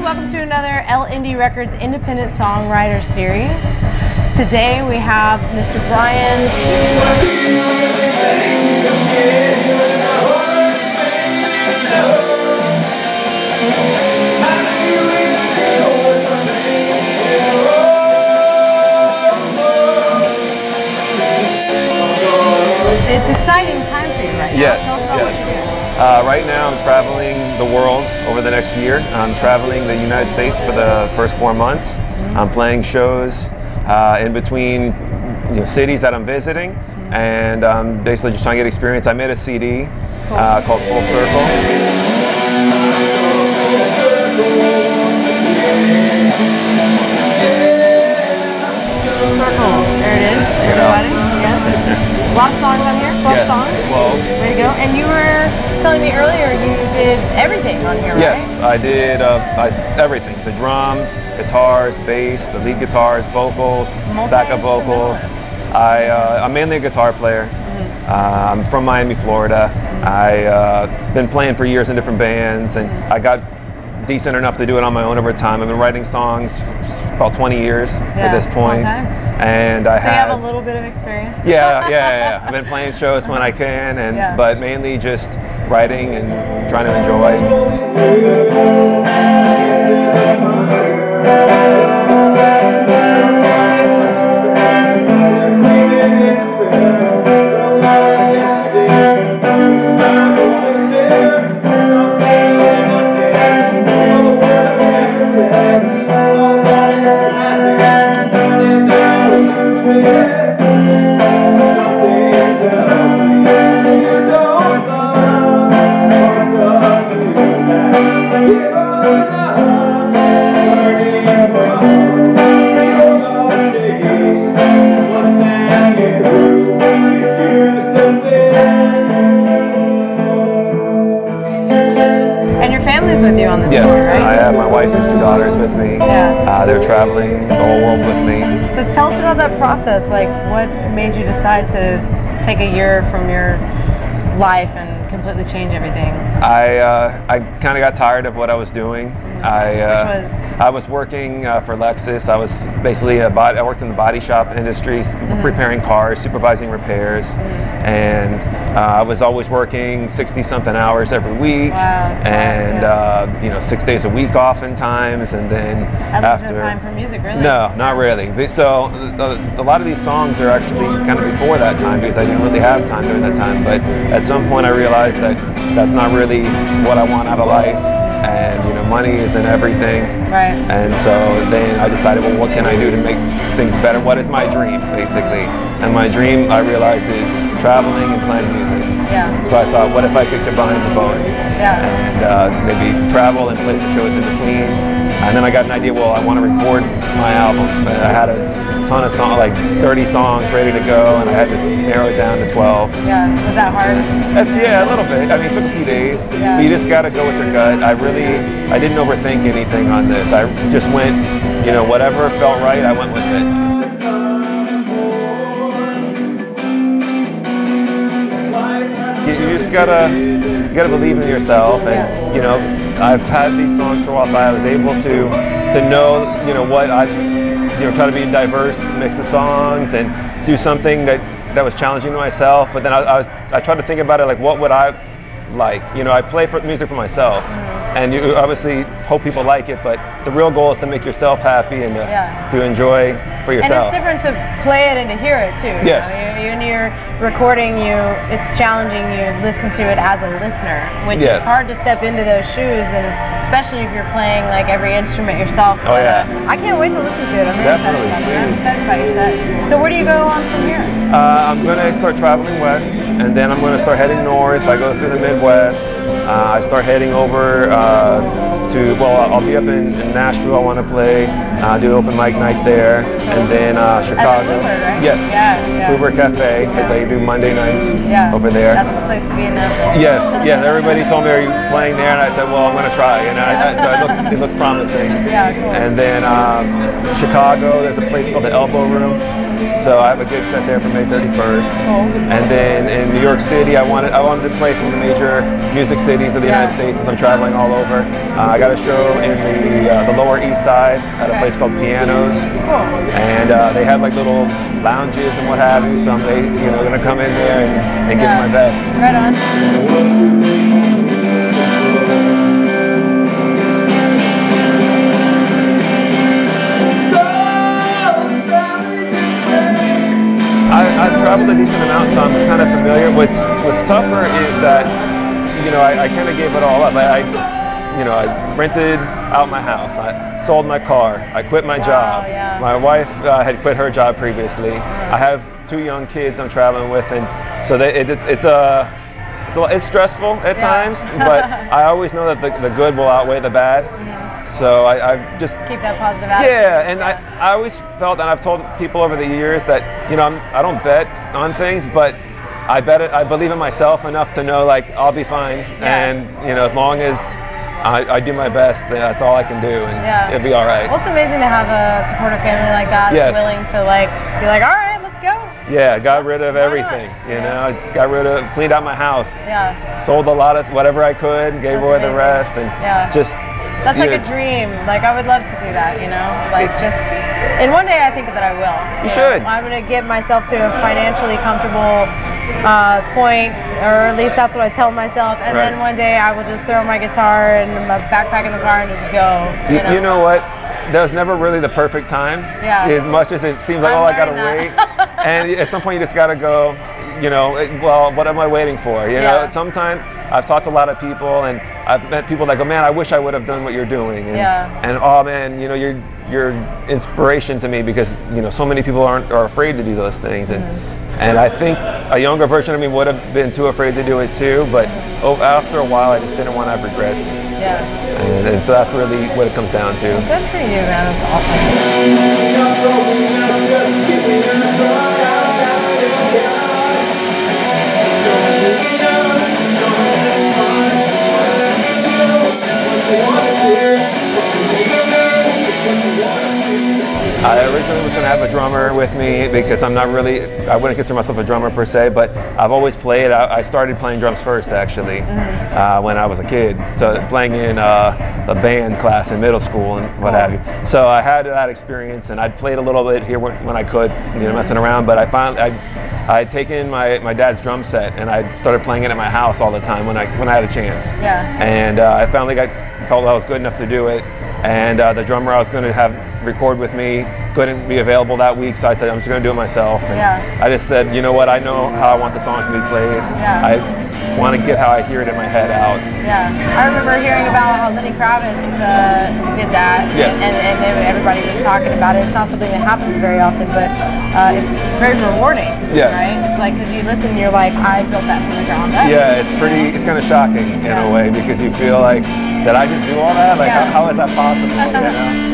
welcome to another Elle Indie Records Independent Songwriter Series. Today we have Mr. Brian It's an exciting time for you right now. Yes, Tell us about what you're doing. Right now I'm traveling the world over the next year. I'm traveling the United States for the first 4 months. Mm-hmm. I'm playing shows in between cities that I'm visiting, and I'm basically just trying to get experience. I made a CD called Full Circle. Full Circle, there it is, everybody. Yes. A lot of songs on here, 12 yes, songs. 12. Way to go. And you were telling me earlier you did everything on here, right? Yes, I did everything. The drums, guitars, bass, the lead guitars, vocals, backup vocals. I'm mainly a guitar player. Mm-hmm. I'm from Miami, Florida. Mm-hmm. I've been playing for years in different bands, and I got decent enough to do it on my own over time. I've been writing songs about 20 years at this point. And you have a little bit of experience? Yeah. I've been playing shows when I can, but mainly just writing and trying to enjoy. With you on this yes, tour, right? I have my wife and 2 daughters with me. Yeah. They're traveling the whole world with me. So tell us about that process. Like, what made you decide to take a year from your life and completely change everything? I kind of got tired of what I was doing. I was working for Lexus. I was basically I worked in the body shop industry, repairing cars, supervising repairs, and I was always working 60-something hours every week, and 6 days a week oftentimes, and then after no time for music, really? No, not really. So a lot of these songs are actually kind of before that time because I didn't really have time during that time. But at some point I realized that that's not really what I want out of life. And money isn't everything. Right. And so then I decided, well, what can I do to make things better? What is my dream, basically? And my dream, I realized, is traveling and playing music. Yeah. So I thought, what if I could combine the both? Yeah. And maybe travel and play some shows in between. And then I got an idea, well, I want to record my album. And I had a ton of songs, like 30 songs ready to go, and I had to narrow it down to 12. Yeah, was that hard? Yeah, a little bit. I mean, it took a few days. Yeah. But you just got to go with your gut. I didn't overthink anything on this. I just went, whatever felt right, I went with it. You just gotta believe in yourself, and I've had these songs for a while, so I was able to know, what I, try to be a diverse mix of songs and do something that was challenging to myself. But then I tried to think about it like, what would I like? I play music for myself. And you obviously hope people like it, but the real goal is to make yourself happy and to enjoy for yourself. And it's different to play it and to hear it too. Yes. When you're recording, it's challenging. You listen to it as a listener, which is hard to step into those shoes, and especially if you're playing like every instrument yourself. Oh yeah. I can't wait to listen to it. I'm very excited about it. I'm excited about your set. So where do you go on from here? I'm going to start traveling west, and then I'm going to start heading north. I go through the Midwest. I start heading over I'll be up in Nashville. I want to play, do an open mic night there, and then Chicago. Dillard, right? Yes. Yeah. Uber Cafe. They do Monday nights over there. That's the place to be in Nashville. Yes. Everybody told me, "Are you playing there?" And I said, "Well, I'm going to try." So it looks promising. Yeah, cool. And then Chicago, there's a place called the Elbow Room. So I have a gig set there for May 31st. Cool. And then in New York City, I wanted to play some of the major music cities cities of the United States as I'm traveling all over. I got a show in the Lower East Side at a place called Pianos, and they had like little lounges and what have you. So I'm gonna come in there and give it my best. Right on. I've traveled a decent amount, so I'm kind of familiar. What's tougher is that, I kind of gave it all up. I rented out my house. I sold my car. I quit my job. Yeah. My wife had quit her job previously. I have 2 young kids I'm traveling with, and so it's stressful at times, but I always know that the good will outweigh the bad. So I just keep that positive attitude. Yeah, and I always felt, and I've told people over the years that I don't bet on things, but I believe in myself enough to know like I'll be fine, and as long as I do my best, that's all I can do, and it'll be all right. Well, it's amazing to have a supportive family like that that's willing to be like, all right, let's go. Yeah, got rid of everything. Just cleaned out my house. Yeah. Sold a lot of whatever I could, gave away the rest, and just. That's like a dream. Like I would love to do that, and one day I think that I will. You should. I'm going to get myself to a financially comfortable point, or at least that's what I tell myself. And then one day I will just throw my guitar and my backpack in the car and just go. You know what? There's never really the perfect time. Yeah. As much as it seems like, I gotta wait. And at some point you just gotta go, well, what am I waiting for? Sometimes I've talked to a lot of people, and I've met people that go, man, I wish I would have done what you're doing. And oh man, you're inspiration to me, because so many people are afraid to do those things, and I think a younger version of me would have been too afraid to do it too, but after a while I just didn't want to have regrets. And so that's really what it comes down to. Well, good for you, man. That's awesome. I originally was going to have a drummer with me, because I wouldn't consider myself a drummer per se, but I've always played. I started playing drums first, actually, when I was a kid. So playing in a band class in middle school and what have you. So I had that experience, and I'd played a little bit here when I could, messing around, but I had taken my dad's drum set, and I started playing it at my house all the time when I had a chance. And I finally felt I was good enough to do it. And the drummer I was going to have record with me couldn't be available that week, so I said I'm just going to do it myself. And I just said, you know what, I know how I want the songs to be played. I want to get how I hear it in my head out. I remember hearing about how Lenny Kravitz did that, and everybody was talking about it. It's not something that happens very often, but it's very rewarding, right? It's like, because you listen, you're like, I built that from the ground up. It's kind of shocking in a way, because you feel like, did I just do all that? Like, how is that possible?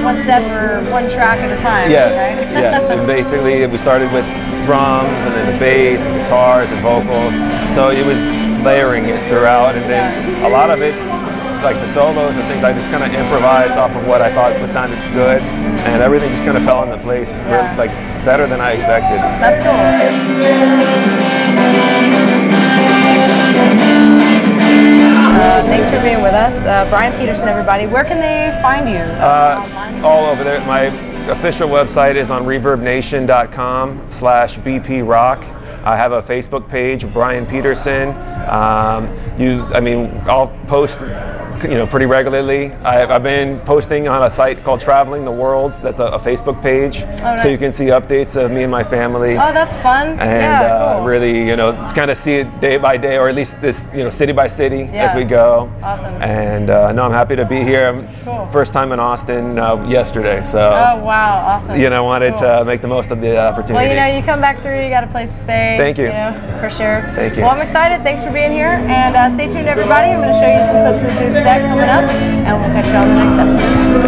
One step or one track at a time. Yes. And basically, we started with drums, and then the bass, and guitars, and vocals. So it was layering it throughout, and then a lot of it, like the solos and things, I just kind of improvised off of what I thought sounded good, and everything just kind of fell into place, like better than I expected. That's cool. Thanks for being with us. Brian Peterson, everybody. Where can they find you? All over there. My official website is on reverbnation.com/bprock. I have a Facebook page, Brian Peterson. I'll post pretty regularly. I've been posting on a site called Traveling the World. That's a Facebook page. Nice. So you can see updates of me and my family. Oh, that's fun. And cool. Really, kind of see it day by day, or at least this, city by city as we go. Awesome. And I'm happy to be here. Cool. First time in Austin yesterday. So. Oh, wow. Awesome. Wanted to make the most of the opportunity. Well, you come back through, you got a place to stay. Thank you. For sure. Thank you. Well, I'm excited. Thanks for being here. And stay tuned, everybody. I'm going to show you some clips of his set coming up, and we'll catch you on the next episode.